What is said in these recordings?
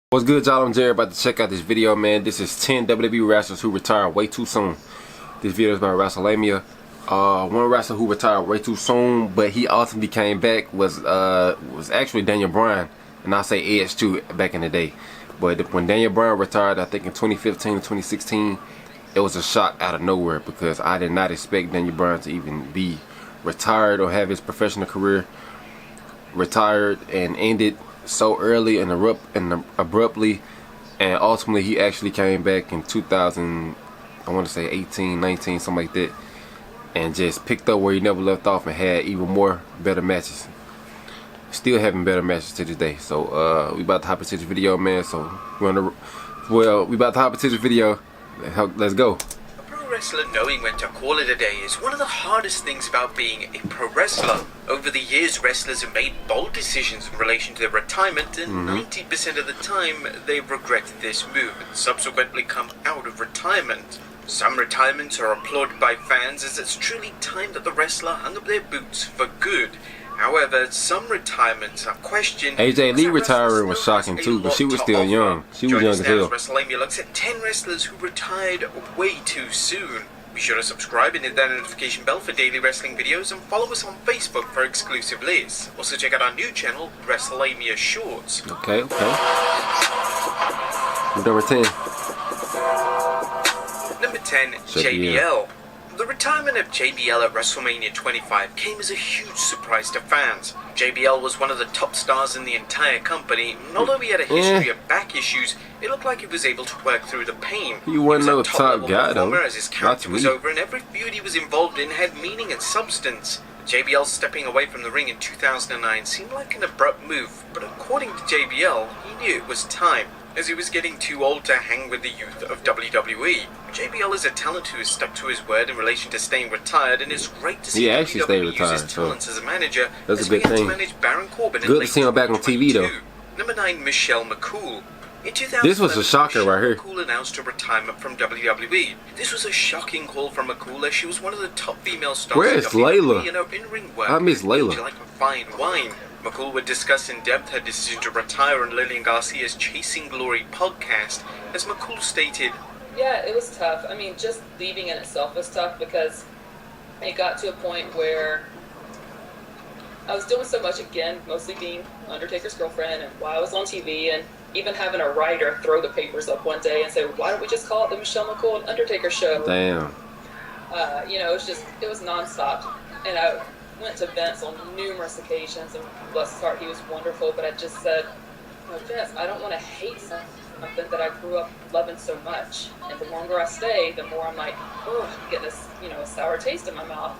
What's good, y'all? I'm Jerry. About to check out this video, man. This is 10 WWE wrestlers who retired way too soon. This video is about WrestleMania. One wrestler who retired way too soon, but he ultimately came back was actually Daniel Bryan, and I say Edge too back in the day. But when Daniel Bryan retired, I think in 2015 or 2016, it was a shock out of nowhere because I did not expect Daniel Bryan to even be retired or have his professional career retired and ended so early and abruptly, and ultimately he actually came back in 2000, I want to say 18, 19, something like that, and just picked up where he never left off and had even more better matches. Still having better matches to this day. So we about to hop into this video, man. So we about to hop into this video. Let's go. Wrestler knowing when to call it a day is one of the hardest things about being a pro wrestler. Over the years, wrestlers have made bold decisions in relation to their retirement, and 90% of the time they've regretted this move and subsequently come out of retirement. Some retirements are applauded by fans as it's truly time that the wrestler hung up their boots for good. However, some retirements are questioned. AJ Lee retiring was shocking too, but she was still young. She was young as hell. WrestleMania looks at 10 wrestlers who retired way too soon. Be sure to subscribe and hit that notification bell for daily wrestling videos, and follow us on Facebook for exclusive lists. Also check out our new channel, WrestleMania Shorts. Okay. Number 10. Number 10, JBL. The retirement of JBL at WrestleMania 25 came as a huge surprise to fans. JBL was one of the top stars in the entire company, and although he had a history of back issues, it looked like he was able to work through the pain. He wasn't no top guy though. As his character was over, and every feud he was involved in had meaning and substance. JBL stepping away from the ring in 2009 seemed like an abrupt move, but according to JBL, he knew it was time, as he was getting too old to hang with the youth of WWE. JBL is a talent who has stuck to his word in relation to staying retired, and it's great to see he actually stayed WWE retired, use his talents as a manager. That's a good thing. To manage Baron Corbin good to see him back on TV though. Number 9, Michelle McCool. In 2011, this was a shocker right here. McCool announced her retirement from WWE. This was a shocking call from McCool, as she was one of the top female stars. Where is Layla? In her in-ring work. I miss Layla. Like fine wine. McCool would discuss in depth her decision to retire on Lillian Garcia's Chasing Glory podcast, as McCool stated, "Yeah, it was tough. I mean, just leaving in itself was tough because it got to a point where I was doing so much again, mostly being Undertaker's girlfriend, and while I was on TV, and even having a writer throw the papers up one day and say, why don't we just call it the Michelle McCool and Undertaker show?" Damn. It was nonstop. And I went to Vince on numerous occasions, and bless his heart, he was wonderful, but I just said, Vince, I don't want to hate something that I grew up loving so much. And the longer I stay, the more I'm like, get this, a sour taste in my mouth.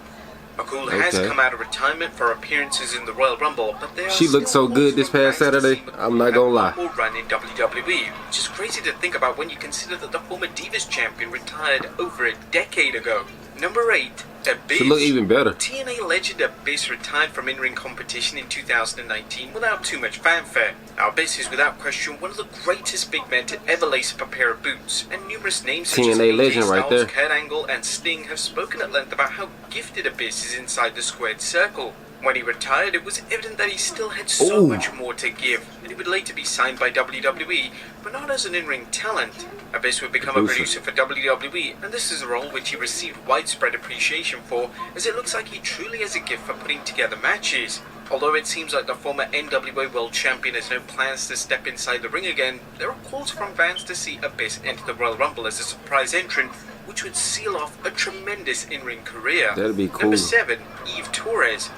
McCool has come out of retirement for appearances in the Royal Rumble, but she looked so good this past Saturday. I'm not gonna lie. Run in WWE, which is crazy to think about when you consider that the former Divas champion retired over a decade ago. Number 8, Abyss. She looked even better. TNA legend Abyss retired from in-ring competition in 2019 without too much fanfare. Now, Abyss is without question one of the greatest big men to ever lace up a pair of boots, and numerous names such as TNA legend right there. Kurt Angle and Sting have spoken at length about how gifted Abyss is inside the squared circle. When he retired, it was evident that he still had so much more to give, and he would later be signed by WWE, but not as an in-ring talent. Abyss would become a producer for WWE, and this is a role which he received widespread appreciation for, as it looks like he truly has a gift for putting together matches. Although it seems like the former NWA World Champion has no plans to step inside the ring again, there are calls from fans to see Abyss enter the Royal Rumble as a surprise entrant, which would seal off a tremendous in-ring career. That'd be cool. Number 7, Eve Torres.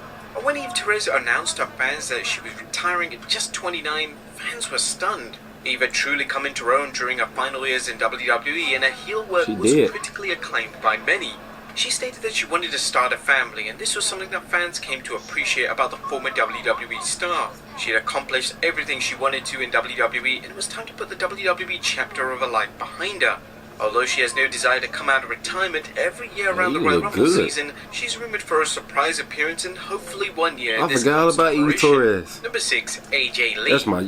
When Eve Torres announced to fans that she was retiring at just 29, fans were stunned. Eve had truly come into her own during her final years in WWE, and her heel work was critically acclaimed by many. She stated that she wanted to start a family, and this was something that fans came to appreciate about the former WWE star. She had accomplished everything she wanted to in WWE, and it was time to put the WWE chapter of her life behind her. Although she has no desire to come out of retirement, every year around the Royal Rumble season, she's rumored for a surprise appearance, and hopefully one year I forgot all about Eve Torres. Number 6, AJ Lee. That's my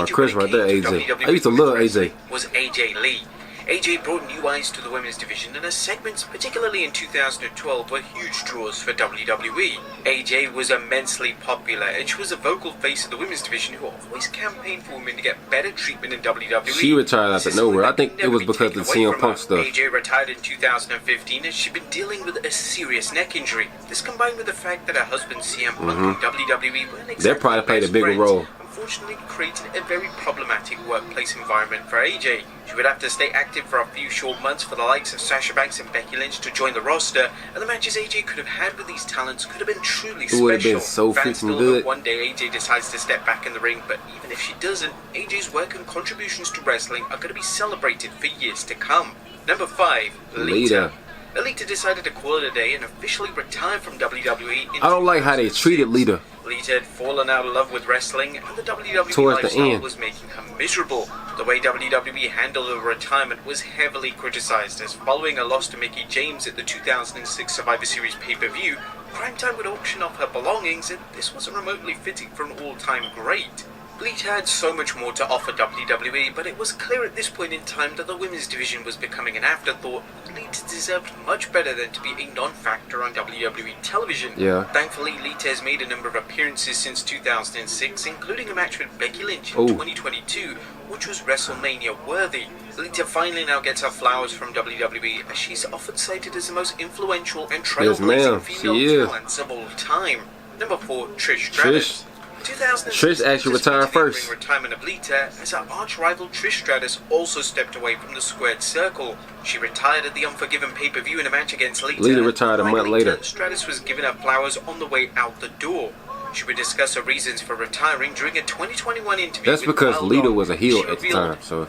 crush right there, AJ. I used to love AJ. Was AJ Lee. AJ brought new eyes to the women's division, and her segments, particularly in 2012, were huge draws for WWE. AJ was immensely popular, and she was a vocal face of the women's division who always campaigned for women to get better treatment in WWE. She retired out of nowhere. I think it was because of the CM Punk stuff. AJ retired in 2015 as she'd been dealing with a serious neck injury. This combined with the fact that her husband CM Punk and WWE weren't exactly That probably played a bigger role. Unfortunately created a very problematic workplace environment for AJ. She would have to stay active for a few short months for the likes of Sasha Banks and Becky Lynch to join the roster, and the matches AJ could have had with these talents could have been truly special. It would have been so Fans freaking still good. hope one day AJ decides to step back in the ring, but even if she doesn't, AJ's work and contributions to wrestling are going to be celebrated for years to come. Number 5, Lita. Lita decided to call it a day and officially retire from WWE. I don't like how they treated Lita. Lita had fallen out of love with wrestling, and the WWE Towards the lifestyle end. was making her miserable. The way WWE handled her retirement was heavily criticized, as following a loss to Mickie James at the 2006 Survivor Series pay-per-view, Primetime would auction off her belongings, and this wasn't remotely fitting for an all-time great. Lita had so much more to offer WWE, but it was clear at this point in time that the women's division was becoming an afterthought. Lita deserved much better than to be a non-factor on WWE television. Yeah. Thankfully, Lita has made a number of appearances since 2006, including a match with Becky Lynch in Ooh. 2022, which was WrestleMania worthy. Lita finally now gets her flowers from WWE, as she's often cited as the most influential and trailblazing female talents of all time. Number 4, Trish Stratus. Trish actually retired first. Retirement of Lita, as her arch rival Trish Stratus also stepped away from the squared circle. She retired at the Unforgiven pay-per-view in a match against Lita. Lita retired a month later. Stratus was given her flowers on the way out the door. She would discuss her reasons for retiring during a 2021 interview. That's because Lita was a heel at the time, so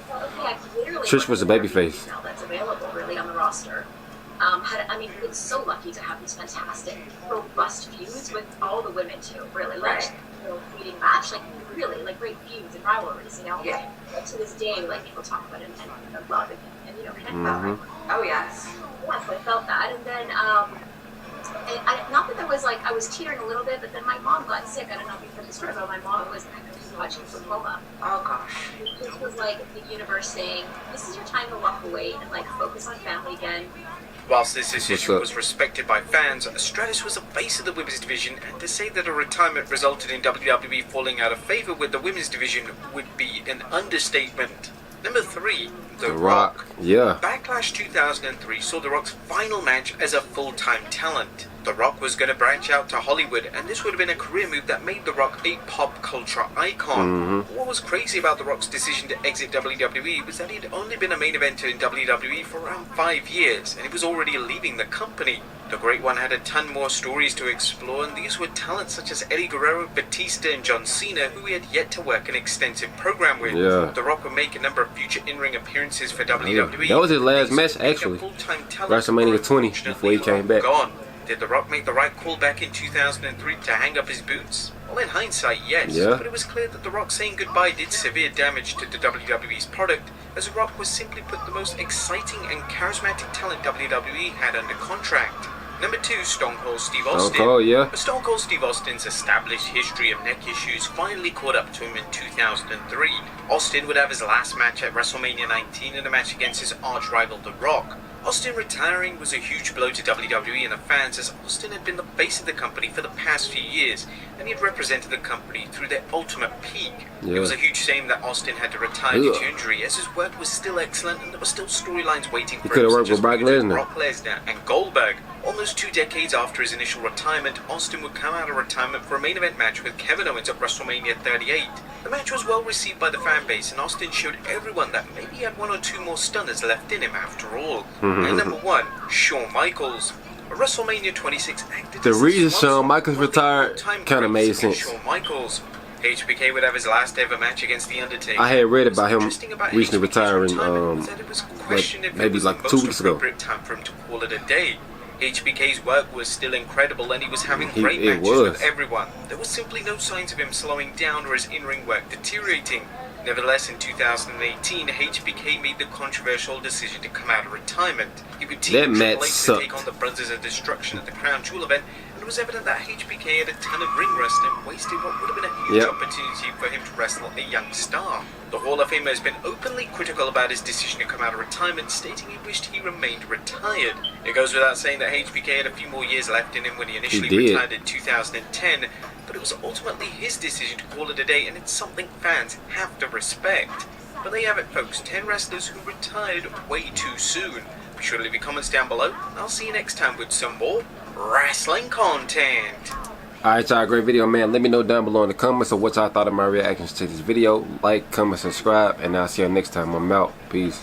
Trish was a babyface. That's available really on the roster. Been so lucky to have these fantastic, robust feuds with all the women too. Really, leading match, really, great feuds and rivalries. Yeah. To this day, people talk about it and love it and connect about it. Oh yes. Yes, I felt that, and then not that there was I was teetering a little bit, but then my mom got sick. I don't know if you've heard the story about my mom was watching lymphoma. Oh gosh. This was the universe saying, "This is your time to walk away and focus on family again." Whilst this decision was respected by fans, Stratus was a face of the women's division, and to say that her retirement resulted in WWE falling out of favour with the women's division would be an understatement. Number 3, The Rock. Yeah. Backlash 2003 saw The Rock's final match as a full-time talent. The Rock was going to branch out to Hollywood, and this would have been a career move that made The Rock a pop culture icon. What was crazy about The Rock's decision to exit WWE was that he'd only been a main eventer in WWE for around 5 years, and he was already leaving the company. The Great One had a ton more stories to explore, and these were talents such as Eddie Guerrero, Batista, and John Cena, who he had yet to work an extensive program with. Yeah. The Rock would make a number of future in-ring appearances for WWE. That was his last match, actually. WrestleMania 20, before he came back. Gone. Did The Rock make the right call back in 2003 to hang up his boots? Well, in hindsight, yes. Yeah. But it was clear that The Rock saying goodbye did severe damage to the WWE's product, as The Rock was simply put the most exciting and charismatic talent WWE had under contract. Number 2, Stone Cold Steve Austin. Stone Cold, yeah. Stone Cold Steve Austin's established history of neck issues finally caught up to him in 2003. Austin would have his last match at WrestleMania 19 in a match against his arch rival The Rock. Austin retiring was a huge blow to WWE and the fans, as Austin had been the face of the company for the past few years, and he had represented the company through their ultimate peak. Yeah. It was a huge shame that Austin had to retire due to injury, as his work was still excellent and there were still storylines waiting for him. He could have worked with Brock Lesnar and Goldberg. Almost 2 decades after his initial retirement, Austin would come out of retirement for a main event match with Kevin Owens at WrestleMania 38. The match was well received by the fan base, and Austin showed everyone that maybe he had 1 or 2 more stunners left in him after all. And number 1, Shawn Michaels. WrestleMania 26 acted The as reason the Shawn Michaels retired kind of made sense. Shawn Michaels. HBK would have his last ever match against The Undertaker. I had read about him HBK's recently retiring, was that it was questioned if maybe it was the 2 weeks ago. appropriate time for him to call it a day. HBK's work was still incredible, and he was having great it matches was. with everyone. There was simply no signs of him slowing down or his in-ring work deteriorating. Nevertheless, in 2018, HBK made the controversial decision to come out of retirement. He would team with Triple H to take on the Brothers of Destruction at the Crown Jewel event, and it was evident that HBK had a ton of ring rust and wasted what would have been a huge Yep. opportunity for him to wrestle a young star. The Hall of Famer has been openly critical about his decision to come out of retirement, stating he wished he remained retired. It goes without saying that HBK had a few more years left in him when he initially did. retired in 2010, but it was ultimately his decision to call it a day, and it's something fans have to respect. But there you have it, folks, 10 wrestlers who retired way too soon. Be sure to leave your comments down below. I'll see you next time with some more wrestling content. Alright, y'all, great video, man. Let me know down below in the comments of what y'all thought of my reactions to this video. Like, comment, subscribe, and I'll see you next time. I'm out. Peace.